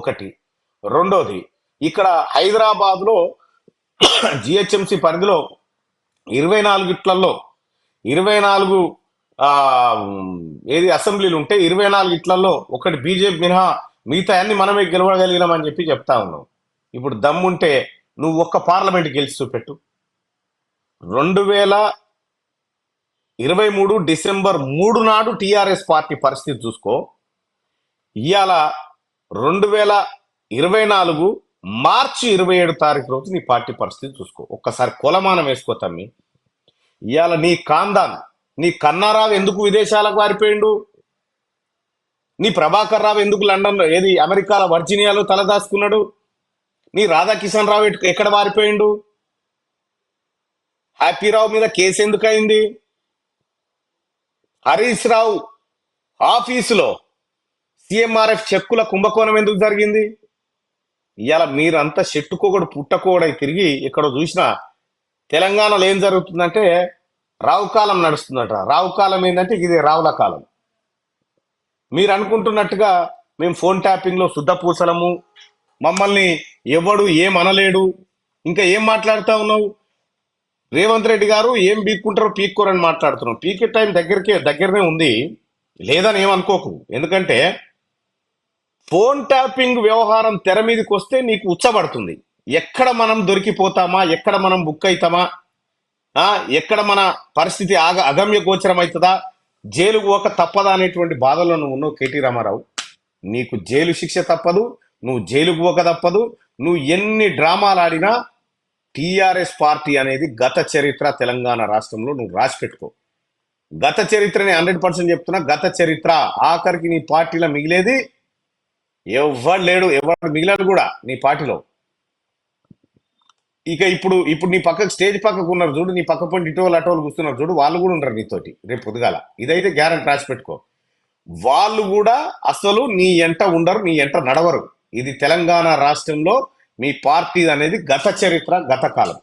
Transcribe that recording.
ఒకటి. రెండోది, ఇక్కడ హైదరాబాద్లో జిహెచ్ఎంసి పరిధిలో 24 ఇట్లలో 24 ఏది అసెంబ్లీలు ఉంటే 24 ఇట్లలో ఒకటి బీజేపీ మినహా మిగతా అన్ని మనమే గెలవగలిగినామని చెప్పి చెప్తా ఉన్నావు. ఇప్పుడు దమ్ముంటే నువ్వు ఒక్క పార్లమెంట్ గెలిచి చూపెట్టు. 2023 డిసెంబర్ 3 నాడు టిఆర్ఎస్ పార్టీ పరిస్థితి చూసుకో. ఇవాళ 2024 మార్చి 27 తారీఖు రోజు నీ పార్టీ పరిస్థితి చూసుకో. ఒక్కసారి కొలమానం వేసుకో తమ్మి. ఇవాళ నీ కాందాన్, నీ కన్నారావు ఎందుకు విదేశాలకు పారిపోయిండు? నీ ప్రభాకర్ రావు ఎందుకు లండన్లో ఏది అమెరికాలో వర్జీనియాలో తలదాచుకున్నాడు? నీ రాధాకిషన్ రావు ఎక్కడ పారిపోయిండు? హ్యాపీరావు మీద కేసు ఎందుకు అయింది? హరీష్ రావు ఆఫీసులో సిఎంఆర్ఎఫ్ చెక్కుల కుంభకోణం ఎందుకు జరిగింది? ఇవాళ మీరంతా చెట్టుకోగడు పుట్టకోగడై తిరిగి ఎక్కడో చూసినా తెలంగాణలో ఏం జరుగుతుందంటే రావు కాలం నడుస్తుందట. రావు కాలం ఏంటంటే ఇది రావుల కాలం. మీరు అనుకుంటున్నట్టుగా మేము ఫోన్ ట్యాపింగ్లో శుద్ధపూసలము, మమ్మల్ని ఎవడు ఏం అనలేడు, ఇంకా ఏం మాట్లాడుతూ ఉన్నావు? రేవంత్ రెడ్డి గారు ఏం పీక్కుంటారో పీక్కోరని మాట్లాడుతున్నాం. పీకే టైం దగ్గరనే ఉంది, లేదని ఏమనుకోకు. ఎందుకంటే ఫోన్ ట్యాపింగ్ వ్యవహారం తెర మీదకి వస్తే నీకు ఉచ్చబడుతుంది. ఎక్కడ మనం దొరికిపోతామా, ఎక్కడ మనం బుక్ అవుతామా, ఎక్కడ మన పరిస్థితి అగమ్య గోచరం అవుతుందా, జైలుకు పోక తప్పదా అనేటువంటి బాధలో నువ్వు ఉన్నావు కేటీ రామారావు. నీకు జైలు శిక్ష తప్పదు, నువ్వు జైలుకు పోక తప్పదు. నువ్వు ఎన్ని డ్రామాలు ఆడినా టిఆర్ఎస్ పార్టీ అనేది గత చరిత్ర తెలంగాణ రాష్ట్రంలో నువ్వు రాసి పెట్టుకో. గత చరిత్రని 100% చెప్తున్నా. గత చరిత్ర ఆఖరికి నీ పార్టీలో మిగిలేది ఎవరు లేడు, ఎవరు మిగిలాడు కూడా నీ పార్టీలో. ఇక ఇప్పుడు నీ పక్కకు స్టేజ్ పక్కకు ఉన్నారు చూడు, నీ పక్క పొంటి ఇటోలు అటోలు కూర్చున్నారు చూడు, వాళ్ళు కూడా ఉండరు నీతోటి రేపు పొద్దుగాల. ఇదైతే గ్యారెంటీ రాసి పెట్టుకో. వాళ్ళు కూడా అసలు నీ ఎంట ఉండరు, నీ ఎంట నడవరు. ఇది తెలంగాణ రాష్ట్రంలో మీ పార్టీ అనేది గత చరిత్ర, గత కాలం.